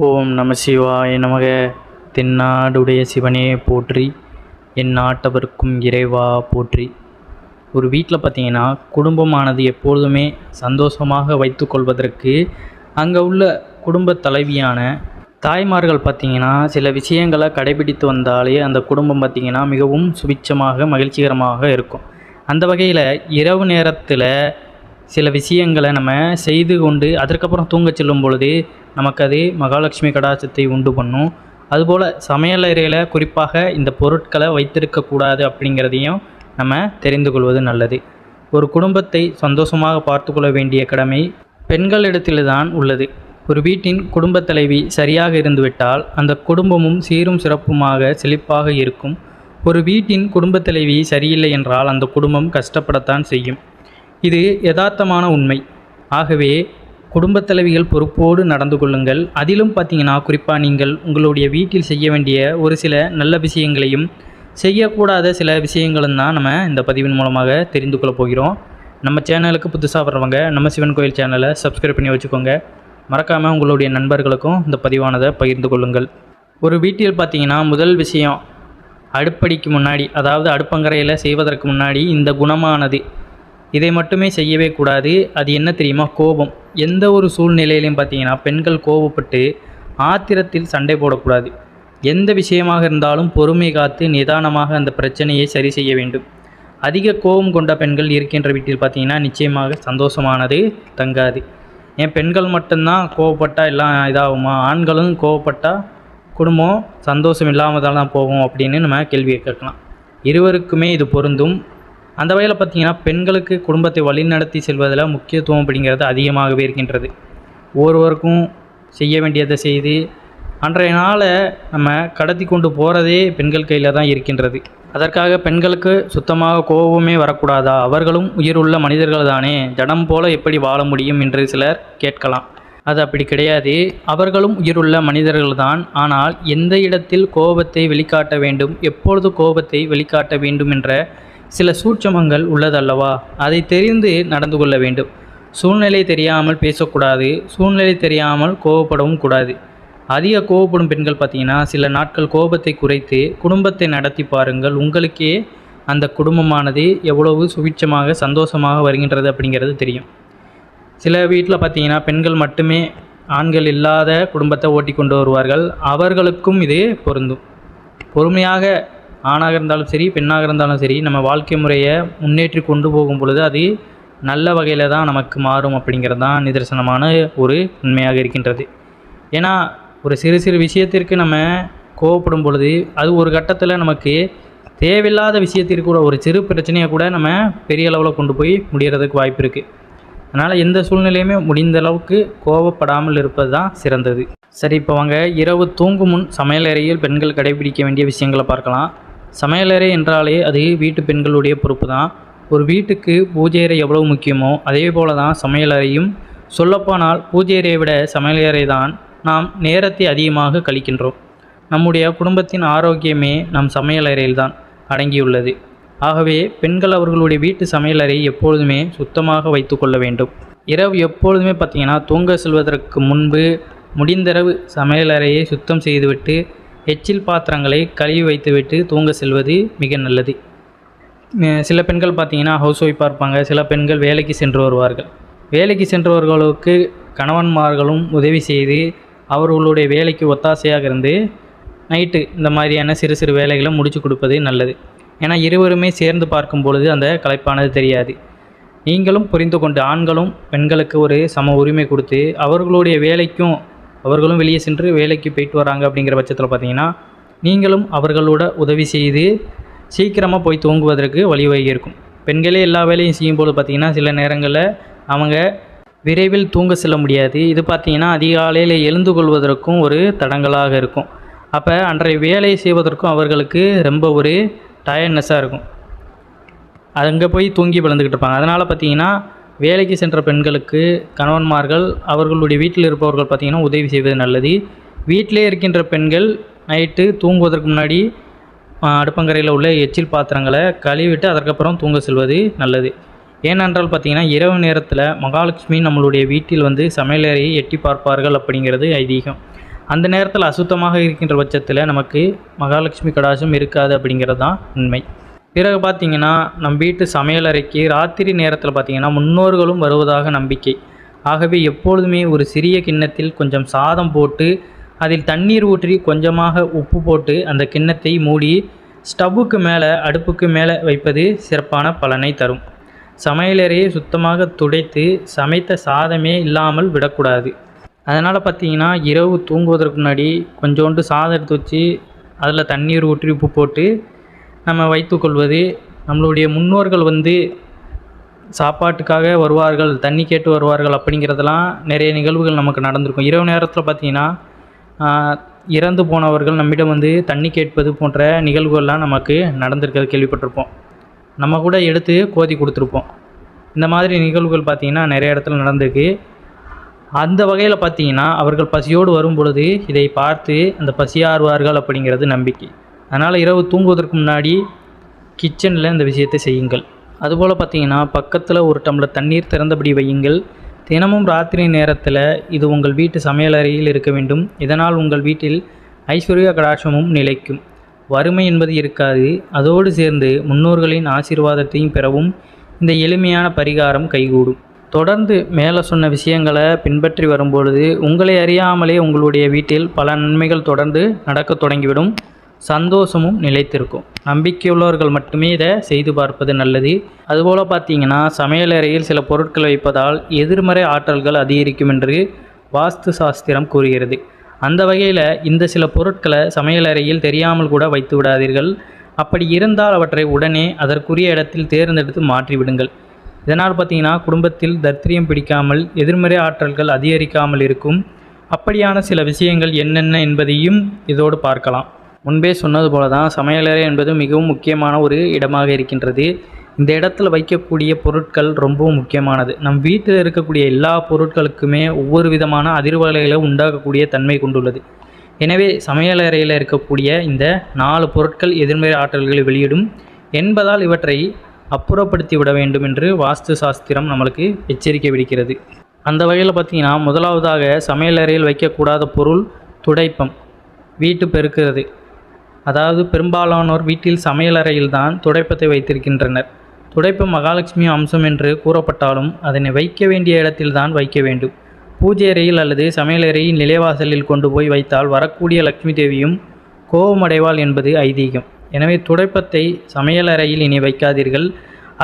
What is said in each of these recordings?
ஓம் நம சிவாய நமக. தென்னாடுடைய சிவனே போற்றி, என் நாட்டவர்க்கும் இறைவா போற்றி. ஒரு வீட்டில் பார்த்திங்கன்னா குடும்பமானது எப்பொழுதுமே சந்தோஷமாக வைத்து கொள்வதற்கு அங்கே உள்ள குடும்ப தலைவியான தாய்மார்கள் பார்த்திங்கன்னா சில விஷயங்களை கடைபிடித்து வந்தாலே அந்த குடும்பம் பார்த்திங்கன்னா மிகவும் சுபிட்சமாக மகிழ்ச்சிகரமாக இருக்கும். அந்த வகையில் இரவு நேரத்தில் சில விஷயங்களை நம்ம செய்து கொண்டு அதற்கப்புறம் தூங்க செல்லும் பொழுது நமக்கு அது மகாலட்சுமி கடாட்சத்தை உண்டு பண்ணும். அதுபோல் சமையலறையில் குறிப்பாக இந்த பொருட்களை வைத்திருக்கக்கூடாது அப்படிங்கிறதையும் நம்ம தெரிந்து கொள்வது நல்லது. ஒரு குடும்பத்தை சந்தோஷமாக பார்த்து கொள்ள வேண்டிய கடமை பெண்களிடத்தில்தான் உள்ளது. ஒரு வீட்டின் குடும்ப தலைவி சரியாக இருந்துவிட்டால் அந்த குடும்பமும் சீரும் சிறப்புமாக செழிப்பாக இருக்கும். ஒரு வீட்டின் குடும்ப தலைவி சரியில்லை என்றால் அந்த குடும்பம் கஷ்டப்படத்தான் செய்யும். இது யதார்த்தமான உண்மை. ஆகவே குடும்பத் தலைவிகள் பொறுப்போடு நடந்து கொள்ளுங்கள். அதிலும் பார்த்திங்கன்னா குறிப்பாக நீங்கள் உங்களுடைய வீட்டில் செய்ய வேண்டிய ஒரு சில நல்ல விஷயங்களையும் செய்யக்கூடாத சில விஷயங்களும் தான் நம்ம இந்த பதிவின் மூலமாக தெரிந்து கொள்ள போகிறோம். நம்ம சேனலுக்கு புதுசாக வர்றவங்க நம்ம சிவன் கோயில் சேனலை சப்ஸ்கிரைப் பண்ணி வச்சுக்கோங்க. மறக்காமல் உங்களுடைய நண்பர்களுக்கும் இந்த பதிவானதை பகிர்ந்து கொள்ளுங்கள். ஒரு வீட்டில் பார்த்திங்கன்னா முதல் விஷயம், அடுப்படிக்கு முன்னாடி, அதாவது அடுப்பங்கரையில் செய்வதற்கு முன்னாடி இந்த குணமானது இதை மட்டுமே செய்யவே கூடாது. அது என்ன தெரியுமா? கோபம். எந்த ஒரு சூழ்நிலையிலையும் பார்த்திங்கன்னா பெண்கள் கோபப்பட்டு ஆத்திரத்தில் சண்டை போடக்கூடாது. எந்த விஷயமாக இருந்தாலும் பொறுமை காத்து நிதானமாக அந்த பிரச்சனையை சரி செய்ய வேண்டும். அதிக கோபம் கொண்ட பெண்கள் இருக்கின்ற வீட்டில் பார்த்திங்கன்னா நிச்சயமாக சந்தோஷமானது தங்காது. ஏன் பெண்கள் மட்டும்தான் கோவப்பட்டால் எல்லாம் இதாகுமா? ஆண்களும் கோவப்பட்டால் குடும்பம் சந்தோஷம் இல்லாமல் தான் போகும் அப்படின்னு நம்ம கேள்வியை கேட்கலாம். இருவருக்குமே இது பொருந்தும். அந்த வகையில் பார்த்திங்கன்னா பெண்களுக்கு குடும்பத்தை வழிநடத்தி செல்வதில் முக்கியத்துவம் அப்படிங்கிறது அதிகமாகவே இருக்கின்றது. ஒவ்வொருவருக்கும் செய்ய வேண்டியதை செய்து அன்றைய நாளை நம்ம கடத்தி கொண்டு போகிறதே பெண்கள் கையில் தான் இருக்கின்றது. அதற்காக பெண்களுக்கு சுத்தமாக கோபமே வரக்கூடாதா? அவர்களும் உயிருள்ள மனிதர்கள் தானே, ஜடம் போல எப்படி வாழ முடியும் என்று சிலர் கேட்கலாம். அது அப்படி கிடையாது. அவர்களும் உயிருள்ள மனிதர்கள் தான். ஆனால் எந்த இடத்தில் கோபத்தை வெளிக்காட்ட வேண்டும், எப்பொழுது கோபத்தை வெளிக்காட்ட வேண்டும் என்ற சில சூட்சமங்கள் உள்ளதல்லவா? அதை தெரிந்து நடந்து கொள்ள வேண்டும். சூழ்நிலை தெரியாமல் பேசக்கூடாது, சூழ்நிலை தெரியாமல் கோபப்படவும் கூடாது. அதிக கோபப்படும் பெண்கள் பார்த்திங்கன்னா சில நாட்கள் கோபத்தை குறைத்து குடும்பத்தை நடத்தி பாருங்கள். உங்களுக்கே அந்த குடும்பமானது எவ்வளவு சுபிட்சமாக சந்தோஷமாக வருகின்றது அப்படிங்கிறது தெரியும். சில வீட்டில் பார்த்திங்கன்னா பெண்கள் மட்டுமே ஆண்கள் இல்லாத குடும்பத்தை ஓட்டி கொண்டு வருவார்கள். அவர்களுக்கும் இது பொருந்தும். பொறுமையாக ஆணாக இருந்தாலும் சரி பெண்ணாக இருந்தாலும் சரி நம்ம வாழ்க்கை முறையை முன்னேற்றி கொண்டு போகும் பொழுது அது நல்ல வகையில் தான் நமக்கு மாறும் அப்படிங்கிறது தான் நிதர்சனமான ஒரு உண்மையாக இருக்கின்றது. ஏன்னா ஒரு சிறு சிறு விஷயத்திற்கு நம்ம கோவப்படும் பொழுது அது ஒரு கட்டத்தில் நமக்கு தேவையில்லாத விஷயத்திற்கு கூட ஒரு சிறு பிரச்சனையை கூட நம்ம பெரிய அளவில் கொண்டு போய் முடிகிறதுக்கு வாய்ப்பு இருக்குது. அதனால் எந்த சூழ்நிலையுமே முடிந்த அளவுக்கு கோபப்படாமல் இருப்பது தான் சிறந்தது. சரி, இப்போ வாங்க இரவு தூங்கும் முன் சமையலறையில் பெண்கள் கடைபிடிக்க வேண்டிய விஷயங்களை பார்க்கலாம். சமையலறை என்றாலே அது வீட்டு பெண்களுடைய பொறுப்பு தான். ஒரு வீட்டுக்கு பூஜை அறை எவ்வளவு முக்கியமோ அதே போல தான் சமையலறையும். சொல்லப்போனால் பூஜை அறையை விட சமையலறை தான் நாம் நேரத்தை அதிகமாக கழிக்கின்றோம். நம்முடைய குடும்பத்தின் ஆரோக்கியமே நம் சமையலறையில் தான் அடங்கியுள்ளது. ஆகவே பெண்கள் அவர்களுடைய வீட்டு சமையலறை எப்பொழுதுமே சுத்தமாக வைத்து கொள்ள வேண்டும். இரவு எப்பொழுதுமே பார்த்திங்கன்னா தூங்க செல்வதற்கு முன்பு முடிந்தளவு சமையலறையை சுத்தம் செய்துவிட்டு எச்சில் பாத்திரங்களை கழுவி வைத்துவிட்டு தூங்க செல்வது மிக நல்லது. சில பெண்கள் பார்த்திங்கன்னா ஹவுஸ் ஒய்ஃபாக இருப்பாங்க. சில பெண்கள் வேலைக்கு சென்று வருவார்கள். வேலைக்கு சென்றவர்களுக்கு கணவன்மார்களும் உதவி செய்து அவர்களுடைய வேலைக்கு ஒத்தாசையாக இருந்து நைட்டு இந்த மாதிரியான சிறு சிறு வேலைகளை முடித்து கொடுப்பது நல்லது. ஏன்னா இருவருமே சேர்ந்து பார்க்கும் பொழுது அந்த களைப்பானது தெரியாது. நீங்களும் புரிந்து கொண்டு ஆண்களும் பெண்களுக்கு ஒரு சம உரிமை கொடுத்து அவர்களுடைய வேலைக்கும் அவர்களும் வெளியே சென்று வேலைக்கு போயிட்டு வராங்க அப்படிங்கிற பட்சத்தில் பார்த்திங்கன்னா நீங்களும் அவர்களோட உதவி செய்து சீக்கிரமாக போய் தூங்குவதற்கு வழிவகை இருக்கும். பெண்களே எல்லா வேலையும் செய்யும்போது பார்த்திங்கன்னா சில நேரங்களில் அவங்க விரைவில் தூங்க செல்ல முடியாது. இது பார்த்திங்கன்னா அதிகாலையில் எழுந்து கொள்வதற்கும் ஒரு தடங்கலாக இருக்கும். அப்போ அன்றைய வேலை செய்வதற்கும் அவர்களுக்கு ரொம்ப ஒரு டயர்ட்னஸாக இருக்கும். அங்கே போய் தூங்கி விழுந்துக்கிட்டு இருப்பாங்க. அதனால் பார்த்திங்கன்னா வேலைக்கு சென்ற பெண்களுக்கு கணவன்மார்கள் அவர்களுடைய வீட்டில் இருப்பவர்கள் பார்த்திங்கன்னா உதவி செய்வது நல்லது. வீட்டிலே இருக்கின்ற பெண்கள் நைட்டு தூங்குவதற்கு முன்னாடி அடுப்பங்கரையில் உள்ள எச்சில் பாத்திரங்களை கழுவிட்டு அதற்கப்புறம் தூங்க செல்வது நல்லது. ஏனென்றால் பார்த்திங்கன்னா இரவு நேரத்தில் மகாலட்சுமி நம்மளுடைய வீட்டில் வந்து சமையலறையை எட்டி பார்ப்பார்கள் அப்படிங்கிறது ஐதீகம். அந்த நேரத்தில் அசுத்தமாக இருக்கின்ற பட்சத்தில் நமக்கு மகாலட்சுமி கடாட்சம் இருக்காது அப்படிங்கிறது தான் உண்மை. பிறகு பார்த்திங்கன்னா நம் வீட்டு சமையலறைக்கு ராத்திரி நேரத்தில் பார்த்திங்கன்னா முன்னோர்களும் வருவதாக நம்பிக்கை. ஆகவே எப்பொழுதுமே ஒரு சிறிய கிண்ணத்தில் கொஞ்சம் சாதம் போட்டு அதில் தண்ணீர் ஊற்றி கொஞ்சமாக உப்பு போட்டு அந்த கிண்ணத்தை மூடி ஸ்டவ்வுக்கு மேலே அடுப்புக்கு மேலே வைப்பது சிறப்பான பலனை தரும். சமையலறையை சுத்தமாக துடைத்து சமைத்த சாதமே இல்லாமல் விடக்கூடாது. அதனால் பார்த்திங்கன்னா இரவு தூங்குவதற்கு முன்னாடி கொஞ்சோண்டு சாதம் எடுத்து வச்சு அதில் தண்ணீர் ஊற்றி உப்பு போட்டு நம்ம வைத்துக்கொள்வது, நம்மளுடைய முன்னோர்கள் சாப்பாட்டுக்காக வருவார்கள், தண்ணி கேட்டு வருவார்கள் அப்படிங்கிறதெல்லாம் நிறைய நிகழ்வுகள் நமக்கு நடந்திருக்கும். இரவு நேரத்தில் பார்த்திங்கன்னா இறந்து போனவர்கள் நம்மிடம் தண்ணி கேட்பது போன்ற நிகழ்வுகள்லாம் நமக்கு நடந்திருக்கிறது கேள்விப்பட்டிருப்போம். நம்ம கூட எடுத்து கோதி கொடுத்துருப்போம். இந்த மாதிரி நிகழ்வுகள் பார்த்திங்கன்னா நிறைய இடத்துல நடந்திருக்கு. அந்த வகையில் பார்த்திங்கன்னா அவர்கள் பசியோடு வரும் பொழுது இதை பார்த்து அந்த பசியாறுவார்கள் அப்படிங்கிறது நம்பிக்கை. அதனால் இரவு தூங்குவதற்கு முன்னாடி கிச்சனில் இந்த விஷயத்தை செய்யுங்கள். அதுபோல் பார்த்திங்கன்னா பக்கத்தில் ஒரு டம்ளர் தண்ணீர் திறந்தபடி வையுங்கள். தினமும் ராத்திரி நேரத்தில் இது உங்கள் வீட்டு சமையலறையில் இருக்க வேண்டும். இதனால் உங்கள் வீட்டில் ஐஸ்வர்ய கடாட்சமும் நிலைக்கும், வறுமை என்பது இருக்காது. அதோடு சேர்ந்து முன்னோர்களின் ஆசீர்வாதத்தையும் பெறவும் இந்த எளிமையான பரிகாரம் கைகூடும். தொடர்ந்து மேலே சொன்ன விஷயங்களை பின்பற்றி வரும்பொழுது உங்களை அறியாமலே உங்களுடைய வீட்டில் பல நன்மைகள் தொடர்ந்து நடக்க தொடங்கிவிடும். சந்தோஷமும் நிலைத்திருக்கும். நம்பிக்கையுள்ளவர்கள் மட்டுமே இதை செய்து பார்ப்பது நல்லது. அதுபோல் பார்த்திங்கன்னா சமையலறையில் சில பொருட்கள் வைப்பதால் எதிர்மறை ஆற்றல்கள் அதிகரிக்கும் என்று வாஸ்து சாஸ்திரம் கூறுகிறது. அந்த வகையில் இந்த சில பொருட்களை சமையலறையில் தெரியாமல் கூட வைத்து விடாதீர்கள். அப்படி இருந்தால் அவற்றை உடனே அதற்குரிய இடத்தில் தேர்ந்தெடுத்து மாற்றிவிடுங்கள். இதனால் பார்த்திங்கன்னா குடும்பத்தில் தரித்திரியம் பிடிக்காமல் எதிர்மறை ஆற்றல்கள் அதிகரிக்காமல் இருக்கும். அப்படியான சில விஷயங்கள் என்னென்ன என்பதையும் இதோடு பார்க்கலாம். முன்பே சொன்னது போல தான் சமையலறை என்பது மிகவும் முக்கியமான ஒரு இடமாக இருக்கின்றது. இந்த இடத்துல வைக்கக்கூடிய பொருட்கள் ரொம்பவும் முக்கியமானது. நம் வீட்டில் இருக்கக்கூடிய எல்லா பொருட்களுக்குமே ஒவ்வொரு விதமான அதிர்வலைகளை உண்டாக்கக்கூடிய தன்மை கொண்டுள்ளது. எனவே சமையலறையில் இருக்கக்கூடிய இந்த 4 பொருட்கள் எதிர்மறை ஆற்றல்களை வெளியிடும் என்பதால் இவற்றை அப்புறப்படுத்தி விட வேண்டும் என்று வாஸ்து சாஸ்திரம் நம்மளுக்கு எச்சரிக்கை விடுக்கிறது. அந்த வகையில் பார்த்திங்கன்னா முதலாவதாக சமையலறையில் வைக்கக்கூடாத பொருள் துடைப்பம். வீட்டு பெருக்கிறது, அதாவது பெரும்பாலானோர் வீட்டில் சமையலறையில்தான் துடைப்பத்தை வைத்திருக்கின்றனர். துடைப்பம் மகாலட்சுமி அம்சம் என்று கூறப்பட்டாலும் அதனை வைக்க வேண்டிய இடத்தில்தான் வைக்க வேண்டும். பூஜை அறையில் அல்லது சமையலறையின் நிலைவாசலில் கொண்டு போய் வைத்தால் வரக்கூடிய லட்சுமி தேவியும் கோபமடைவாள் என்பது ஐதீகம். எனவே துடைப்பத்தை சமையலறையில் இனி வைக்காதீர்கள்.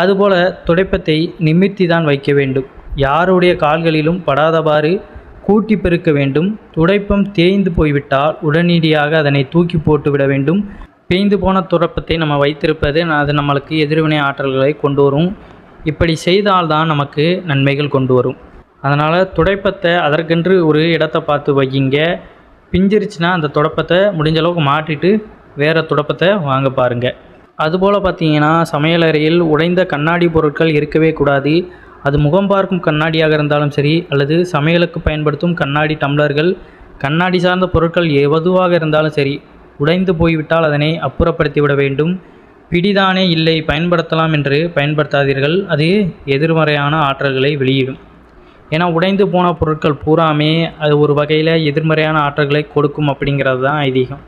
அதுபோல துடைப்பத்தை நிமிர்த்தி தான் வைக்க வேண்டும். யாருடைய கால்களிலும் படாதவாறு கூட்டி பெருக்க வேண்டும். துடைப்பம் தேய்ந்து போய்விட்டால் உடனடியாக அதனை தூக்கி போட்டு விட வேண்டும். தேய்ந்து போன துடைப்பத்தை நம்ம வைத்திருப்பது அது நம்மளுக்கு எதிர்வினை ஆற்றல்களை கொண்டு வரும். இப்படி செய்தால்தான் நமக்கு நன்மைகள் கொண்டு வரும். அதனால் துடைப்பத்தை அதற்கென்று ஒரு இடத்தை பார்த்து வைங்க. பிஞ்சிருச்சுன்னா அந்த துடைப்பத்தை முடிஞ்ச அளவுக்கு மாற்றிட்டு வேறு துடைப்பத்தை வாங்க பாருங்கள். அதுபோல் பார்த்திங்கன்னா சமையலறையில் உடைந்த கண்ணாடி பொருட்கள் இருக்கவே கூடாது. அது முகம் பார்க்கும் கண்ணாடியாக இருந்தாலும் சரி அல்லது சமையலுக்கு பயன்படுத்தும் கண்ணாடி டம்ளர்கள், கண்ணாடி சார்ந்த பொருட்கள் எதுவாக இருந்தாலும் சரி, உடைந்து போய்விட்டால் அதனை அப்புறப்படுத்தி விட வேண்டும். பிடிதானே இல்லை பயன்படுத்தலாம் என்று பயன்படுத்தாதீர்கள். அது எதிர்மறையான ஆற்றல்களை வெளியிடும். ஏன்னா உடைந்து போன பொருட்கள் பூராமே அது ஒரு வகையில் எதிர்மறையான ஆற்றல்களை கொடுக்கும் அப்படிங்கிறது தான் ஐதீகம்.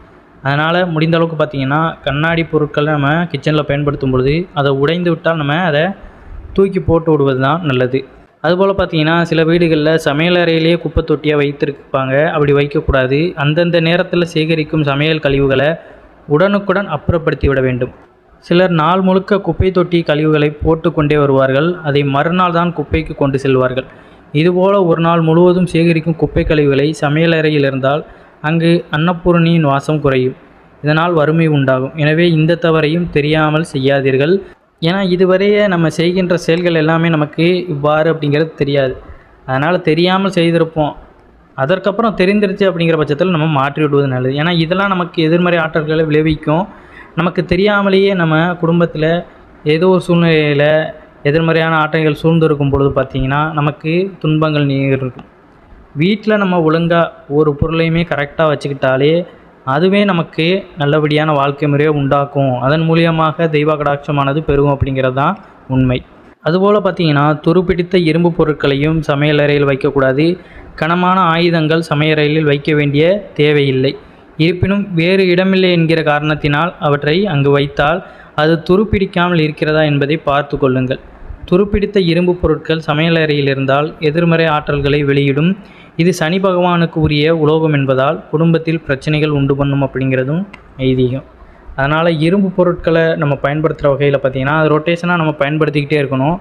அதனால் முடிந்த அளவுக்கு பார்த்திங்கன்னா கண்ணாடி பொருட்களை நம்ம கிச்சனில் பயன்படுத்தும் பொழுது அதை உடைந்து விட்டால் நம்ம அதை தூக்கி போட்டு விடுவது தான் நல்லது. அதுபோல் பார்த்திங்கன்னா சில வீடுகளில் சமையலறையிலேயே குப்பை தொட்டியாக வைத்திருப்பாங்க. அப்படி வைக்கக்கூடாது. அந்தந்த நேரத்தில் சேகரிக்கும் சமையல் கழிவுகளை உடனுக்குடன் அப்புறப்படுத்தி விட வேண்டும். சிலர் நாள் முழுக்க குப்பை தொட்டி கழிவுகளை போட்டு கொண்டே வருவார்கள். அதை மறுநாள் தான் குப்பைக்கு கொண்டு செல்வார்கள். இதுபோல் ஒரு நாள் முழுவதும் சேகரிக்கும் குப்பை கழிவுகளை சமையலறையில் இருந்தால் அங்கு அன்னபூரணியின் வாசம் குறையும். இதனால் வறுமை உண்டாகும். எனவே இந்த தவறையும் தெரியாமல் செய்யாதீர்கள். ஏன்னா இதுவரையே நம்ம செய்கின்ற செயல்கள் எல்லாமே நமக்கு இவ்வாறு அப்படிங்கிறது தெரியாது. அதனால் தெரியாமல் செய்திருப்போம். அதற்கப்புறம் தெரிந்துருச்சு அப்படிங்கிற பட்சத்தில் நம்ம மாற்றி விடுவது நல்லது. ஏன்னா இதெல்லாம் நமக்கு எதிர்மறை ஆற்றல்களை விளைவிக்கும். நமக்கு தெரியாமலேயே நம்ம குடும்பத்தில் ஏதோ ஒரு சூழ்நிலையில் எதிர்மறையான ஆற்றல்கள் சூழ்ந்திருக்கும் பொழுது பார்த்திங்கன்னா நமக்கு துன்பங்கள் நேரிடும். வீட்டில் நம்ம ஒழுங்காக ஒரு பொருளையுமே கரெக்டாக வச்சுக்கிட்டாலே அதுவே நமக்கு நல்லபடியான வாழ்க்கை முறையை உண்டாக்கும். அதன் மூலியமாக தெய்வ கடாட்சமானது பெருகும் அப்படிங்கிறது தான் உண்மை. அதுபோல் பார்த்தீங்கன்னா துருப்பிடித்த இரும்பு பொருட்களையும் சமையலறையில் வைக்கக்கூடாது. கனமான ஆயுதங்கள் சமையலறையில் வைக்க வேண்டிய தேவையில்லை. இருப்பினும் வேறு இடமில்லை என்கிற காரணத்தினால் அவற்றை அங்கு வைத்தால் அது துருப்பிடிக்காமல் இருக்கிறதா என்பதை பார்த்து கொள்ளுங்கள். துருப்பிடித்த இரும்பு பொருட்கள் சமையலறையில் இருந்தால் எதிர்மறை ஆற்றல்களை வெளியிடும். இது சனி பகவானுக்கு உரிய உலோகம் என்பதால் குடும்பத்தில் பிரச்சனைகள் உண்டு பண்ணும் அப்படிங்கிறதும் ஐதீகம். அதனால் இரும்பு பொருட்களை நம்ம பயன்படுத்துகிற வகையில் பார்த்திங்கன்னா அது ரொட்டேஷனாக நம்ம பயன்படுத்திக்கிட்டே இருக்கணும்.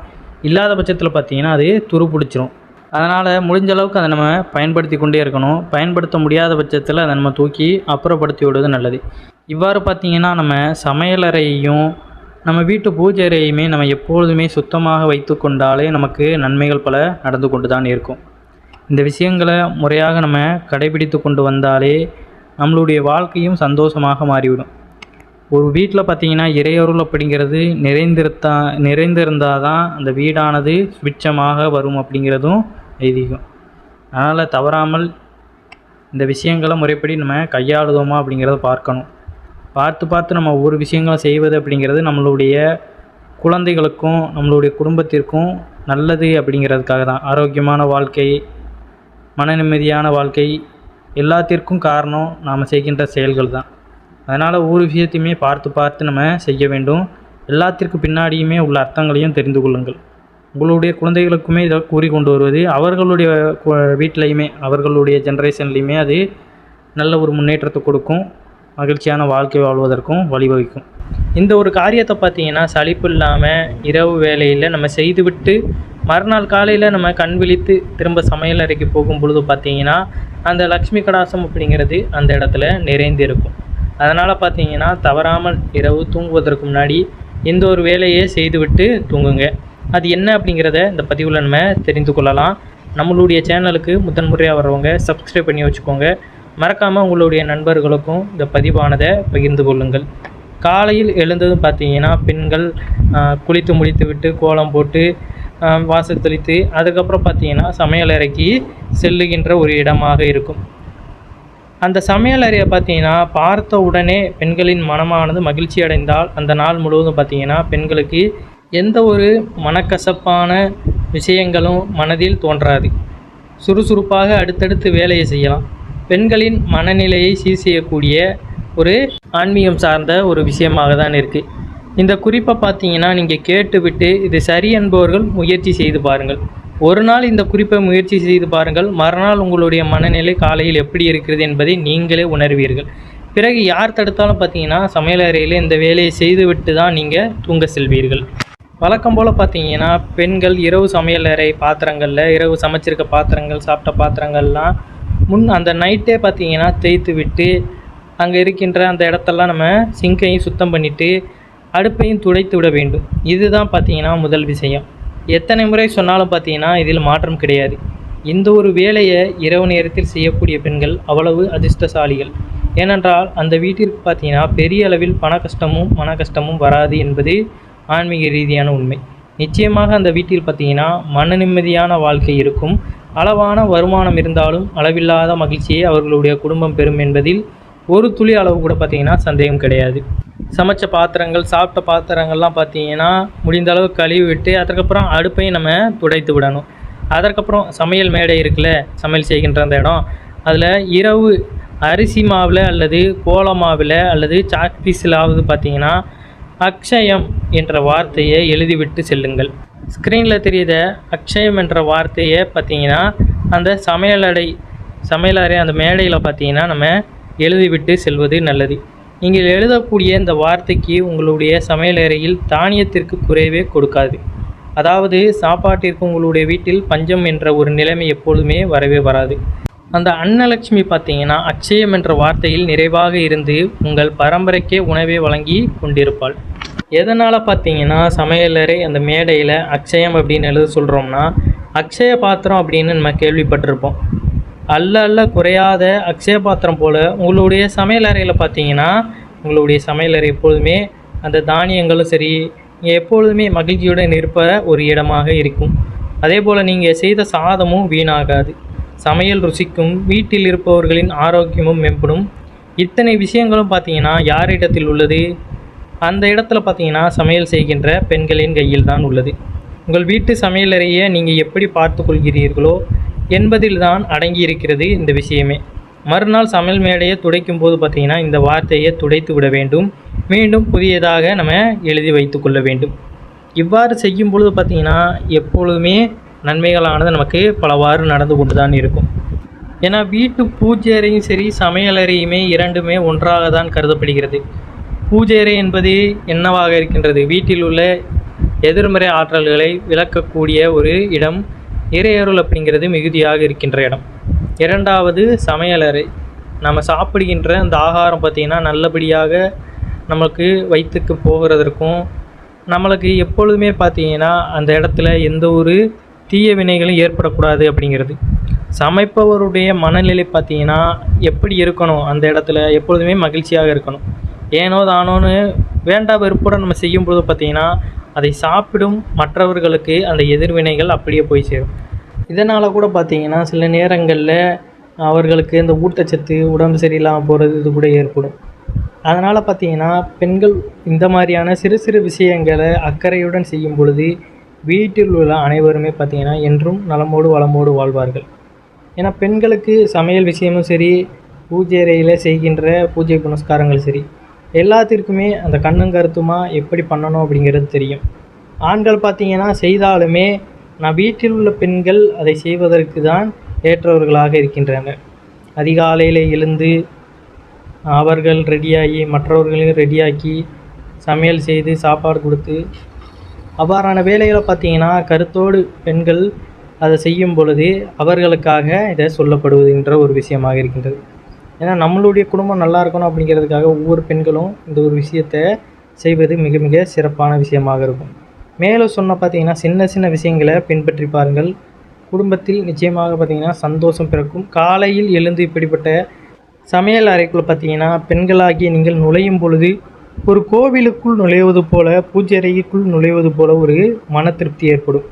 இல்லாத பட்சத்தில் பார்த்திங்கன்னா அது துருப்பிடிச்சிரும். அதனால் முடிஞ்ச அளவுக்கு அதை நம்ம பயன்படுத்தி கொண்டே இருக்கணும். பயன்படுத்த முடியாத பட்சத்தில் அதை நம்ம தூக்கி அப்புறப்படுத்தி விடுவது நல்லது. இவ்வாறு பார்த்திங்கன்னா நம்ம சமையலறையையும் நம்ம வீட்டு பூஜை அறையுமே நம்ம எப்பொழுதுமே சுத்தமாக வைத்து கொண்டாலே நமக்கு நன்மைகள் பல நடந்து கொண்டு தான் இருக்கும். இந்த விஷயங்களை முறையாக நம்ம கடைபிடித்து கொண்டு வந்தாலே நம்மளுடைய வாழ்க்கையும் சந்தோஷமாக மாறிவிடும். ஒரு வீட்டில் பார்த்திங்கன்னா இறையருள் அப்படிங்கிறது நிறைந்திருந்தால் தான் அந்த வீடானது சுபிட்சமாக வரும் அப்படிங்கிறதும் ஐதீகம். அதனால் தவறாமல் இந்த விஷயங்களை முறைப்படி நம்ம கையாளுதோமா அப்படிங்கிறத பார்க்கணும். பார்த்து நம்ம ஒவ்வொரு விஷயங்களும் செய்வது அப்படிங்கிறது நம்மளுடைய குழந்தைகளுக்கும் நம்மளுடைய குடும்பத்திற்கும் நல்லது அப்படிங்கிறதுக்காக தான். ஆரோக்கியமான வாழ்க்கை, மன நிம்மதியான வாழ்க்கை எல்லாத்திற்கும் காரணம் நாம் செய்கின்ற செயல்கள் தான். அதனால் ஒவ்வொரு விஷயத்தையுமே பார்த்து நம்ம செய்ய வேண்டும். எல்லாத்திற்கு பின்னாடியுமே உள்ள அர்த்தங்களையும் தெரிந்து கொள்ளுங்கள். உங்களுடைய குழந்தைகளுக்குமே இதை கூறி கொண்டு வருவது அவர்களுடைய வீட்டிலையுமே அவர்களுடைய ஜென்ரேஷன்லேயுமே அது நல்ல ஒரு முன்னேற்றத்தை கொடுக்கும். மகிழ்ச்சியான வாழ்க்கை வாழ்வதற்கும் வழிவகுக்கும். இந்த ஒரு காரியத்தை பார்த்திங்கன்னா சலிப்பு இல்லாமல் இரவு வேளையில் நம்ம செய்துவிட்டு மறுநாள் காலையில் நம்ம கண் விழித்து திரும்ப சமையல் அறைக்கு போகும் பொழுது பார்த்திங்கன்னா அந்த லக்ஷ்மி கடாசம் அப்படிங்கிறது அந்த இடத்துல நிறைந்து இருக்கும். அதனால் பார்த்திங்கன்னா தவறாமல் இரவு தூங்குவதற்கு முன்னாடி இந்த ஒரு வேலையை செய்துவிட்டு தூங்குங்க. அது என்ன அப்படிங்கிறத இந்த பதிவில் நம்ம தெரிந்து கொள்ளலாம். நம்மளுடைய சேனலுக்கு முதன்முறையாக வர்றவங்க சப்ஸ்கிரைப் பண்ணி வச்சுக்கோங்க. மறக்காமல் உங்களுடைய நண்பர்களுக்கும் இந்த பதிவானதை பகிர்ந்து கொள்ளுங்கள். காலையில் எழுந்ததும் பார்த்திங்கன்னா பெண்கள் குளித்து முடித்து விட்டு கோலம் போட்டு வாசல் தெளித்து அதுக்கப்புறம் பார்த்திங்கன்னா சமையலறைக்கு செல்லுகின்ற ஒரு இடமாக இருக்கும். அந்த சமையலறையை பார்த்திங்கன்னா பார்த்த உடனே பெண்களின் மனமானது மகிழ்ச்சி அடைந்தால் அந்த நாள் முழுவதும் பார்த்திங்கன்னா பெண்களுக்கு எந்த ஒரு மனக்கசப்பான விஷயங்களும் மனதில் தோன்றாது. சுறுசுறுப்பாக அடுத்தடுத்து வேலையை செய்யலாம். பெண்களின் மனநிலையை சீர் செய்யக்கூடிய ஒரு ஆன்மீகம் சார்ந்த ஒரு விஷயமாக தான் இருக்குது. இந்த குறிப்பை பார்த்திங்கன்னா நீங்கள் கேட்டுவிட்டு இது சரி என்பவர்கள் முயற்சி செய்து பாருங்கள். ஒரு நாள் இந்த குறிப்பை முயற்சி செய்து பாருங்கள். மறுநாள் உங்களுடைய மனநிலை காலையில் எப்படி இருக்கிறது என்பதை நீங்களே உணர்வீர்கள். பிறகு யார் தடுத்தாலும் பார்த்திங்கன்னா சமையலறையில் இந்த வேலையை செய்துவிட்டு தான் நீங்கள் தூங்க செல்வீர்கள். வழக்கம் போல் பார்த்திங்கன்னா பெண்கள் இரவு சமையலறை பாத்திரங்களில் இரவு சமைச்சிருக்க பாத்திரங்கள் சாப்பிட்ட பாத்திரங்கள்லாம் அந்த நைட்டே பார்த்திங்கன்னா தேய்த்து விட்டு அங்கே இருக்கின்ற அந்த இடத்தெல்லாம் நம்ம சிங்கையும் சுத்தம் பண்ணிவிட்டு அடுப்பையும் துடைத்து விட வேண்டும். இதுதான் பார்த்திங்கன்னா முதல் விஷயம். எத்தனை முறை சொன்னாலும் பார்த்திங்கன்னா இதில் மாற்றம் கிடையாது. இந்த ஒரு வேலையை இரவு நேரத்தில் செய்யக்கூடிய பெண்கள் அவ்வளவு அதிர்ஷ்டசாலிகள். ஏனென்றால் அந்த வீட்டிற்கு பார்த்திங்கன்னா பெரிய அளவில் பண கஷ்டமும் மன கஷ்டமும் வராது என்பது ஆன்மீக ரீதியான உண்மை. நிச்சயமாக அந்த வீட்டில் பார்த்திங்கன்னா மன நிம்மதியான வாழ்க்கை இருக்கும். அளவான வருமானம் இருந்தாலும் அளவில்லாத மகிழ்ச்சியை அவர்களுடைய குடும்பம் பெறும் என்பதில் ஒரு துளி அளவு கூட பார்த்திங்கன்னா சந்தேகம் கிடையாது. சமைச்ச பாத்திரங்கள் சாப்பிட்ட பாத்திரங்கள்லாம் பார்த்திங்கன்னா முடிந்த அளவு கழுவி விட்டு அதற்கப்புறம் அடுப்பையும் நம்ம துடைத்து விடணும். அதற்கப்புறம் சமையல் மேடை இருக்குல்ல, சமையல் செய்கின்ற அந்த இடம், அதில் இரவு அரிசி மாவில் அல்லது கோல மாவில் அல்லது சாக் பீஸிலாவது பார்த்திங்கன்னா அக்ஷயம் என்ற வார்த்தையை எழுதிவிட்டு செல்லுங்கள். ஸ்க்ரீனில் தெரியுத அக்ஷயம் என்ற வார்த்தையை பார்த்திங்கன்னா அந்த சமையலறை அந்த மேடையில் பார்த்திங்கன்னா நம்ம எழுதிவிட்டு செல்வது நல்லது. நீங்கள் எழுதக்கூடிய இந்த வார்த்தைக்கு உங்களுடைய சமையலறையில் தானியத்திற்கு குறைவே கொடுக்காது. அதாவது சாப்பாட்டிற்கு உங்களுடைய வீட்டில் பஞ்சம் என்ற ஒரு நிலைமை எப்பொழுதுமே வரவே வராது. அந்த அன்னலட்சுமி பார்த்திங்கன்னா அக்ஷயம் என்ற வார்த்தையில் நிறைவாக இருந்து உங்கள் பரம்பரைக்கே உணவை வழங்கி கொண்டிருப்பாள். எதனால் பார்த்திங்கன்னா சமையலறை அந்த மேடையில் அக்ஷயம் அப்படின்னு எழுத சொல்கிறோம்னா அக்ஷய பாத்திரம் அப்படின்னு நம்ம கேள்விப்பட்டிருப்போம். அல்ல குறையாத அக்ஷய பாத்திரம் போல் உங்களுடைய சமையலறையில் பார்த்திங்கன்னா உங்களுடைய சமையலறை எப்பொழுதுமே அந்த தானியங்களும் சரி எப்பொழுதுமே மகிழ்ச்சியுடன் இருப்ப ஒரு இடமாக இருக்கும். அதே போல் நீங்கள் செய்த சாதமும் வீணாகாது. சமையல் ருசிக்கும், வீட்டில் இருப்பவர்களின் ஆரோக்கியமும் மேம்படும். இத்தனை விஷயங்களும் பார்த்திங்கன்னா யாரிடத்தில் உள்ளது? அந்த இடத்துல பார்த்திங்கன்னா சமையல் செய்கின்ற பெண்களின் கையில் தான் உள்ளது. உங்கள் வீட்டு சமையலறையை நீங்கள் எப்படி பார்த்து கொள்கிறீர்களோ என்பதில் தான் அடங்கியிருக்கிறது இந்த விஷயமே. மறுநாள் சமையல் மேடையை துடைக்கும் போது பார்த்திங்கன்னா இந்த வார்த்தையை துடைத்து விட வேண்டும். மீண்டும் புதியதாக நம்ம எழுதி வைத்து கொள்ள வேண்டும். இவ்வாறு செய்யும் பொழுது பார்த்திங்கன்னா எப்பொழுதுமே நன்மைகளானது நமக்கு பலவாறு நடந்து கொண்டு தான் இருக்கும். ஏன்னா வீட்டு பூஜை அறையும் சரி சமையலறையுமே இரண்டுமே ஒன்றாக தான் கருதப்படுகிறது. பூஜை அறை என்பது என்னவாக இருக்கின்றது? வீட்டில் உள்ள எதிர்மறை ஆற்றல்களை விளக்கக்கூடிய ஒரு இடம். இறையருள் அப்படிங்கிறது மிகுதியாக இருக்கின்ற இடம். இரண்டாவது சமையலறை. நம்ம சாப்பிடுகின்ற அந்த ஆகாரம் பார்த்திங்கன்னா நல்லபடியாக நமக்கு வயிற்றுக்கு போகிறதற்கும் நம்மளுக்கு எப்பொழுதுமே பார்த்திங்கன்னா அந்த இடத்துல எந்த ஒரு தீய வினைகளும் ஏற்படக்கூடாது அப்படிங்கிறது. சமைப்பவருடைய மனநிலை பார்த்திங்கன்னா எப்படி இருக்கணும்? அந்த இடத்துல எப்பொழுதுமே மகிழ்ச்சியாக இருக்கணும். ஏனோ தானோன்னு வேண்டா வெறுப்புடன் நம்ம செய்யும்போது பார்த்திங்கன்னா அதை சாப்பிடும் மற்றவர்களுக்கு அந்த எதிர்வினைகள் அப்படியே போய் சேரும். இதனால் கூட பார்த்திங்கன்னா சில நேரங்களில் அவர்களுக்கு இந்த ஊட்டச்சத்து உடம்பு சரியில்லாமல் போகிறது இது கூட ஏற்படும். அதனால் பார்த்திங்கன்னா பெண்கள் இந்த மாதிரியான சிறு சிறு விஷயங்களை அக்கறையுடன் செய்யும் பொழுது வீட்டில் உள்ள அனைவருமே பார்த்திங்கன்னா என்றும் நலமோடு வளமோடு வாழ்வார்கள். ஏன்னா பெண்களுக்கு சமையல் விஷயமும் சரி பூஜை அறையில் செய்கின்ற பூஜை புனஸ்காரங்கள் சரி எல்லாத்திற்குமே அந்த கண்ணும் கருத்துமா எப்படி பண்ணணும் அப்படிங்கிறது தெரியும். ஆண்கள் பார்த்திங்கன்னா செய்தாலுமே நான் வீட்டில் உள்ள பெண்கள் அதை செய்வதற்கு தான் ஏற்றவர்களாக இருக்கின்றனர். அதிகாலையில் எழுந்து அவர்கள் ரெடியாகி மற்றவர்களையும் ரெடியாக்கி சமையல் செய்து சாப்பாடு கொடுத்து அவ்வாறான வேலைகளை பார்த்திங்கன்னா கருத்தோடு பெண்கள் அதை செய்யும் பொழுது அவர்களுக்காக இதை சொல்லப்படுவதுன்ற ஒரு விஷயமாக இருக்கின்றது. ஏன்னா நம்மளுடைய குடும்பம் நல்லா இருக்கணும் அப்படிங்கிறதுக்காக ஒவ்வொரு பெண்களும் இந்த ஒரு விஷயத்தை செய்வது மிக மிக சிறப்பான விஷயமாக இருக்கும். மேலும் சொன்ன பார்த்திங்கன்னா சின்ன சின்ன விஷயங்களை பின்பற்றி பாருங்கள். குடும்பத்தில் நிச்சயமாக பார்த்திங்கன்னா சந்தோஷம் பிறக்கும். காலையில் எழுந்து இப்படிப்பட்ட சமையல் அறைக்குள்ளே பார்த்திங்கன்னா பெண்களாகிய நீங்கள் நுழையும் பொழுது ஒரு கோவிலுக்குள் நுழைவது போல பூஜை அறைக்குள் நுழைவது போல ஒரு மன திருப்தி ஏற்படும்.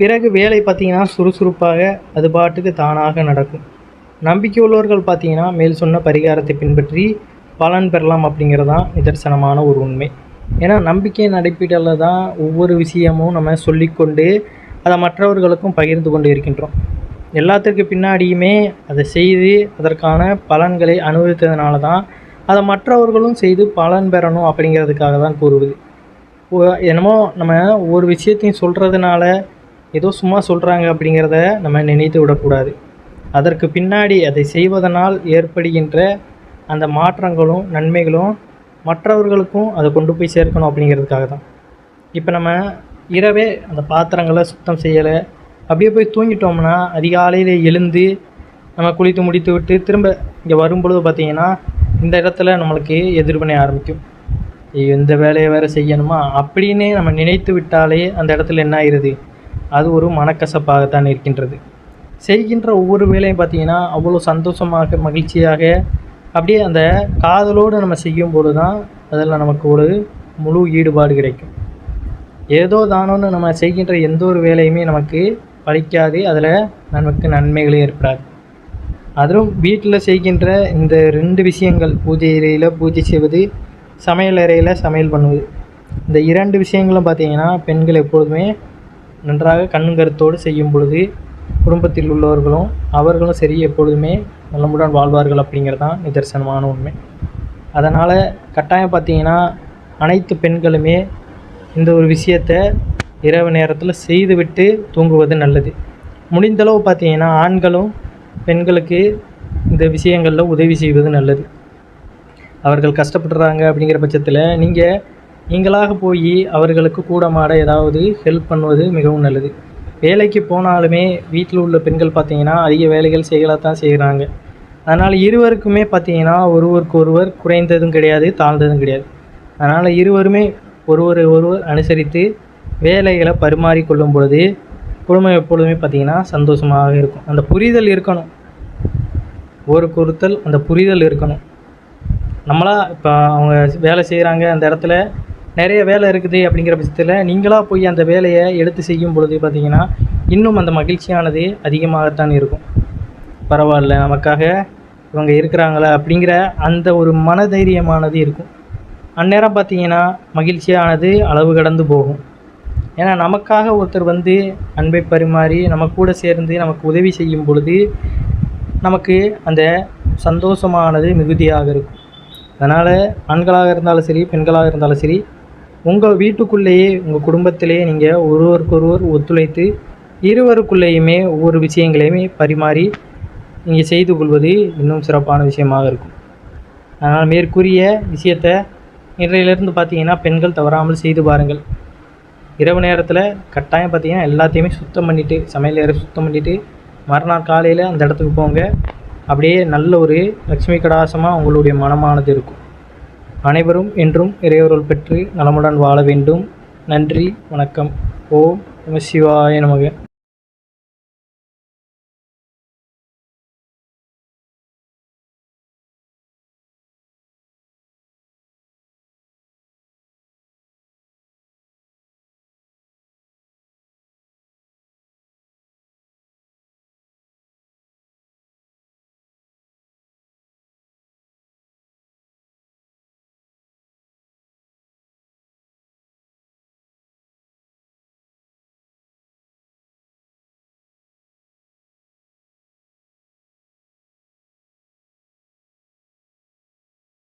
பிறகு வேலை பார்த்திங்கன்னா சுறுசுறுப்பாக அது பாட்டுக்கு தானாக நடக்கும். நம்பிக்கை உள்ளவர்கள் பார்த்திங்கன்னா மேல் சொன்ன பரிகாரத்தை பின்பற்றி பலன் பெறலாம் அப்படிங்கிறது தான் நிதர்சனமான ஒரு உண்மை. ஏன்னா நம்பிக்கையின் அடிப்படையில் தான் ஒவ்வொரு விஷயமும் நம்ம சொல்லிக்கொண்டு அதை மற்றவர்களுக்கும் பகிர்ந்து கொண்டு இருக்கின்றோம். எல்லாத்திற்கு பின்னாடியுமே அதை செய்து அதற்கான பலன்களை அனுபவித்ததுனால தான் அதை மற்றவர்களும் செய்து பலன் பெறணும் அப்படிங்கிறதுக்காக தான் கூறுவது. என்னமோ நம்ம ஒவ்வொரு விஷயத்தையும் சொல்கிறதுனால ஏதோ சும்மா சொல்கிறாங்க அப்படிங்கிறத நம்ம நினைத்து விடக்கூடாது. அதற்கு பின்னாடி அதை செய்வதனால் ஏற்படுகின்ற அந்த மாற்றங்களும் நன்மைகளும் மற்றவர்களுக்கும் அதை கொண்டு போய் சேர்க்கணும் அப்படிங்கிறதுக்காக தான். இப்போ நம்ம இரவே அந்த பாத்திரங்களை சுத்தம் செய்யலை அப்படியே போய் தூங்கிட்டோம்னா அதிகாலையில் எழுந்து நம்ம குளித்து முடித்து விட்டு திரும்ப இங்கே வரும்பொழுது பார்த்திங்கன்னா இந்த இடத்துல நம்மளுக்கு எதிர்வினை ஆரம்பிக்கும். இந்த வேலையை வேறு செய்யணுமா அப்படின்னு நம்ம நினைத்து விட்டாலே அந்த இடத்துல என்ன ஆயிடுது? அது ஒரு மனக்கசப்பாகத்தான் இருக்கின்றது. செய்கின்ற ஒவ்வொரு வேலையும் பார்த்திங்கன்னா அவ்வளோ சந்தோஷமாக மகிழ்ச்சியாக அப்படியே அந்த காதலோடு நம்ம செய்யும்போது தான் அதில் நமக்கு ஒரு முழு ஈடுபாடு கிடைக்கும். ஏதோ தானோன்னு நம்ம செய்கின்ற எந்த ஒரு வேலையுமே நமக்கு பலிக்காது. அதில் நமக்கு நன்மைகளே ஏற்படாது. அதுவும் வீட்டில் செய்கின்ற இந்த 2 விஷயங்கள் பூஜை அறையில் பூஜை செய்வது சமையல் அறையில் சமையல் பண்ணுவது இந்த 2 விஷயங்களும் பார்த்திங்கன்னா பெண்கள் எப்பொழுதுமே நன்றாக கண்ணும் கருத்தோடு செய்யும் பொழுது குடும்பத்தில் உள்ளவர்களும் அவர்களும் சரி எப்பொழுதுமே நலமுடன் வாழ்வார்கள் அப்படிங்கிறது தான் நிதர்சனமான உண்மை. அதனால் கட்டாயம் பார்த்திங்கன்னா அனைத்து பெண்களுமே இந்த ஒரு விஷயத்தை இரவு நேரத்தில் செய்துவிட்டு தூங்குவது நல்லது. முடிந்தளவு பார்த்திங்கன்னா ஆண்களும் பெண்களுக்கு இந்த விஷயங்களில் உதவி செய்வது நல்லது. அவர்கள் கஷ்டப்படுறாங்க அப்படிங்கிற பட்சத்தில் நீங்களாக போய் அவர்களுக்கு கூடமாட ஏதாவது ஹெல்ப் பண்ணுவது மிகவும் நல்லது. வேலைக்கு போனாலுமே வீட்டில் உள்ள பெண்கள் பார்த்திங்கன்னா அதிக வேலைகள் செய்யலாம் செய்கிறாங்க. அதனால் இருவருக்குமே பார்த்திங்கன்னா ஒருவர் குறைந்ததும் கிடையாது தாழ்ந்ததும் கிடையாது. அதனால் இருவருமே ஒருவர் அனுசரித்து வேலைகளை பரிமாறிக்கொள்ளும் பொழுது குடும்பம் எப்பொழுதுமே பார்த்திங்கன்னா சந்தோஷமாக இருக்கும். அந்த புரிதல் இருக்கணும். ஒருத்தல் அந்த புரிதல் இருக்கணும். நம்மளாக இப்போ அவங்க வேலை செய்கிறாங்க அந்த இடத்துல நிறைய வேலை இருக்குது அப்படிங்கிற பட்சத்தில் நீங்களாக போய் அந்த வேலையை எடுத்து செய்யும் பொழுது பார்த்திங்கன்னா இன்னும் அந்த மகிழ்ச்சியானது அதிகமாகத்தான் இருக்கும். பரவாயில்ல நமக்காக இவங்க இருக்கிறாங்களா அப்படிங்கிற அந்த ஒரு மனதைரியமானது இருக்கும். அந்நேரம் பார்த்திங்கன்னா மகிழ்ச்சியானது அளவு கடந்து போகும். ஏன்னா நமக்காக ஒருத்தர் வந்து அன்பை பரிமாறி நம்ம கூட சேர்ந்து நமக்கு உதவி செய்யும் பொழுது நமக்கு அந்த சந்தோஷமானது மிகுதியாக இருக்கும். அதனால் ஆண்களாக இருந்தாலும் சரி, பெண்களாக இருந்தாலும் சரி, உங்கள் வீட்டுக்குள்ளேயே உங்கள் குடும்பத்திலேயே நீங்கள் ஒருவருக்கொருவர் ஒத்துழைத்து இருவருக்குள்ளேயுமே ஒவ்வொரு விஷயங்களையுமே பரிமாறி நீங்கள் செய்து கொள்வது இன்னும் சிறப்பான விஷயமாக இருக்கும். அதனால் மேற்கூறிய விஷயத்தை இன்றையிலிருந்து பார்த்தீங்கன்னா பெண்கள் தவறாமல் செய்து பாருங்கள். இரவு நேரத்தில் கட்டாயம் பார்த்தீங்கன்னா எல்லாத்தையுமே சுத்தம் பண்ணிவிட்டு, சமையல் அறை சுத்தம் பண்ணிவிட்டு மறுநாள் காலையில் அந்த இடத்துக்கு போங்க. அப்படியே நல்ல ஒரு லட்சுமி கடாசமாக உங்களுடைய மனமானது இருக்கும். அனைவரும் என்றும் இறையருள் பெற்று நலமுடன் வாழ வேண்டும். நன்றி, வணக்கம். ஓம் நம சிவாய நமக.